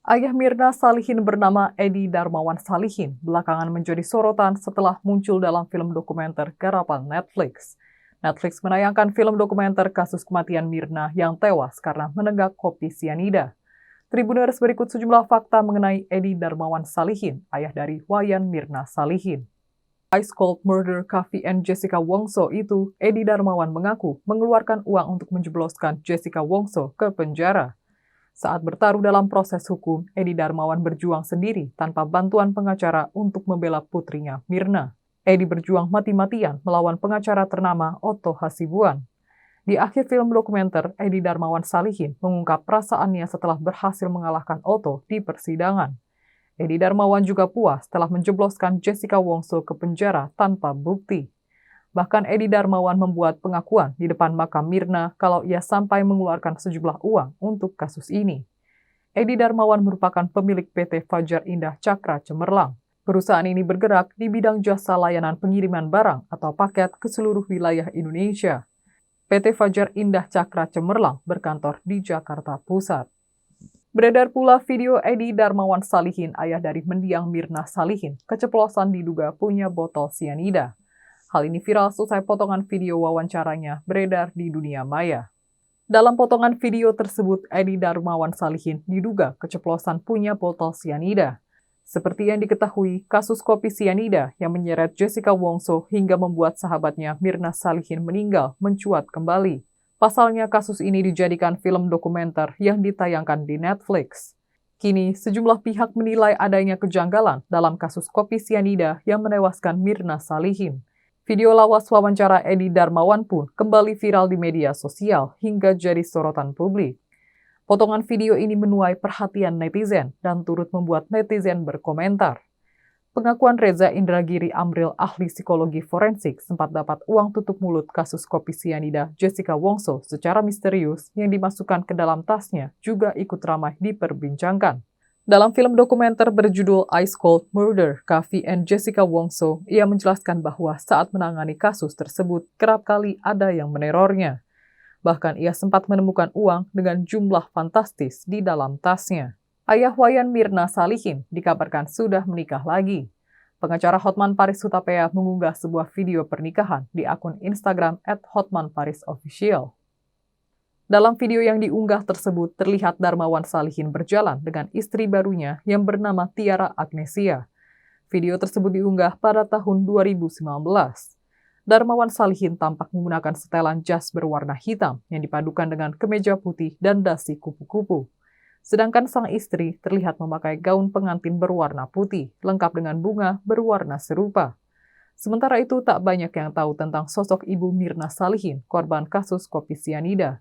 Ayah Mirna Salihin bernama Edi Darmawan Salihin belakangan menjadi sorotan setelah muncul dalam film dokumenter garapan Netflix. Netflix menayangkan film dokumenter kasus kematian Mirna yang tewas karena menenggak kopi sianida. Tribuners berikut sejumlah fakta mengenai Edi Darmawan Salihin, ayah dari Wayan Mirna Salihin. Ice Cold Murder Kavi and Jessica Wongso itu, Edi Darmawan mengaku mengeluarkan uang untuk menjebloskan Jessica Wongso ke penjara. Saat bertaruh dalam proses hukum, Edi Darmawan berjuang sendiri tanpa bantuan pengacara untuk membela putrinya, Mirna. Edi berjuang mati-matian melawan pengacara ternama Otto Hasibuan. Di akhir film dokumenter, Edi Darmawan Salihin mengungkap perasaannya setelah berhasil mengalahkan Otto di persidangan. Edi Darmawan juga puas telah menjebloskan Jessica Wongso ke penjara tanpa bukti. Bahkan Edi Darmawan membuat pengakuan di depan makam Mirna kalau ia sampai mengeluarkan sejumlah uang untuk kasus ini. Edi Darmawan merupakan pemilik PT Fajar Indah Cakra Cemerlang. Perusahaan ini bergerak di bidang jasa layanan pengiriman barang atau paket ke seluruh wilayah Indonesia. PT Fajar Indah Cakra Cemerlang berkantor di Jakarta Pusat. Beredar pula video Edi Darmawan Salihin, ayah dari mendiang Mirna Salihin, keceplosan diduga punya botol sianida. Hal ini viral seusai potongan video wawancaranya beredar di dunia maya. Dalam potongan video tersebut, Edi Darmawan Salihin diduga keceplosan punya botol sianida. Seperti yang diketahui, kasus kopi sianida yang menyeret Jessica Wongso hingga membuat sahabatnya Mirna Salihin meninggal mencuat kembali. Pasalnya, kasus ini dijadikan film dokumenter yang ditayangkan di Netflix. Kini, sejumlah pihak menilai adanya kejanggalan dalam kasus kopi sianida yang menewaskan Mirna Salihin. Video lawas wawancara Edi Darmawan pun kembali viral di media sosial hingga jadi sorotan publik. Potongan video ini menuai perhatian netizen dan turut membuat netizen berkomentar. Pengakuan Reza Indragiri Amril, ahli psikologi forensik, sempat dapat uang tutup mulut kasus kopi sianida Jessica Wongso secara misterius yang dimasukkan ke dalam tasnya juga ikut ramai diperbincangkan. Dalam film dokumenter berjudul Ice Cold Murder, Kavi and Jessica Wongso, ia menjelaskan bahwa saat menangani kasus tersebut, kerap kali ada yang menerornya. Bahkan ia sempat menemukan uang dengan jumlah fantastis di dalam tasnya. Ayah Wayan Mirna Salihin dikabarkan sudah menikah lagi. Pengacara Hotman Paris Hutapea mengunggah sebuah video pernikahan di akun Instagram @hotmanparisofficial. Dalam video yang diunggah tersebut, terlihat Darmawan Salihin berjalan dengan istri barunya yang bernama Tiara Agnesia. Video tersebut diunggah pada tahun 2019. Darmawan Salihin tampak menggunakan setelan jas berwarna hitam yang dipadukan dengan kemeja putih dan dasi kupu-kupu. Sedangkan sang istri terlihat memakai gaun pengantin berwarna putih, lengkap dengan bunga berwarna serupa. Sementara itu, tak banyak yang tahu tentang sosok Ibu Mirna Salihin, korban kasus kopi sianida.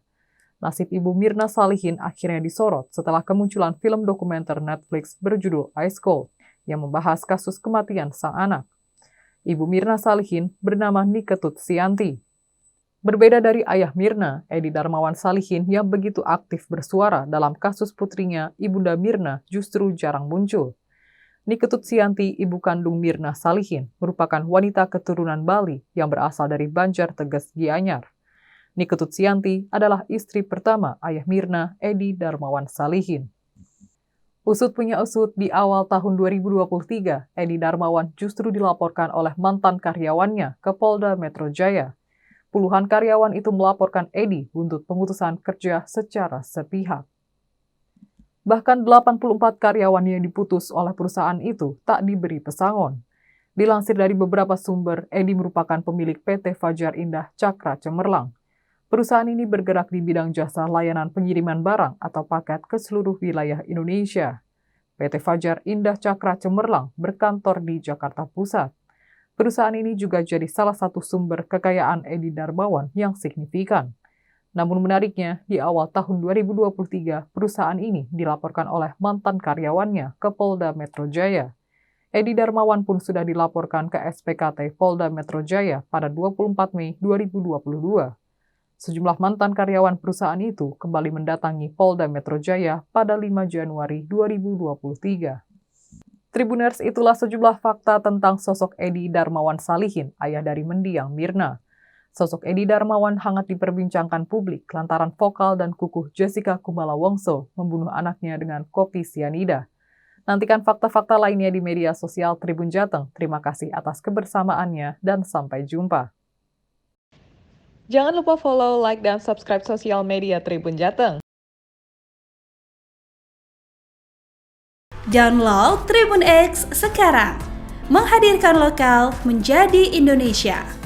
Nasib Ibu Mirna Salihin akhirnya disorot setelah kemunculan film dokumenter Netflix berjudul Ice Cold yang membahas kasus kematian sang anak. Ibu Mirna Salihin bernama Niketut Sianti. Berbeda dari ayah Mirna, Edi Darmawan Salihin yang begitu aktif bersuara dalam kasus putrinya, Ibunda Mirna, justru jarang muncul. Niketut Sianti, ibu kandung Mirna Salihin, merupakan wanita keturunan Bali yang berasal dari Banjar Tegas, Gianyar. Niketut Sianti adalah istri pertama ayah Mirna, Edi Darmawan Salihin. Usut punya usut, di awal tahun 2023, Edi Darmawan justru dilaporkan oleh mantan karyawannya ke Polda Metro Jaya. Puluhan karyawan itu melaporkan Edi untuk pemutusan kerja secara sepihak. Bahkan 84 karyawan yang diputus oleh perusahaan itu tak diberi pesangon. Dilansir dari beberapa sumber, Edi merupakan pemilik PT Fajar Indah Cakra Cemerlang. Perusahaan ini bergerak di bidang jasa layanan pengiriman barang atau paket ke seluruh wilayah Indonesia. PT Fajar Indah Cakra Cemerlang berkantor di Jakarta Pusat. Perusahaan ini juga jadi salah satu sumber kekayaan Edi Darmawan yang signifikan. Namun menariknya, di awal tahun 2023, perusahaan ini dilaporkan oleh mantan karyawannya ke Polda Metro Jaya. Edi Darmawan pun sudah dilaporkan ke SPKT Polda Metro Jaya pada 24 Mei 2022. Sejumlah mantan karyawan perusahaan itu kembali mendatangi Polda Metro Jaya pada 5 Januari 2023. Tribuners, itulah sejumlah fakta tentang sosok Edi Darmawan Salihin, ayah dari mendiang Mirna. Sosok Edi Darmawan hangat diperbincangkan publik lantaran vokal dan kukuh Jessica Kumala Wongso membunuh anaknya dengan kopi sianida. Nantikan fakta-fakta lainnya di media sosial Tribun Jateng. Terima kasih atas kebersamaannya dan sampai jumpa. Jangan lupa follow, like, dan subscribe sosial media Tribun Jateng. Download Tribun X sekarang, menghadirkan lokal menjadi Indonesia.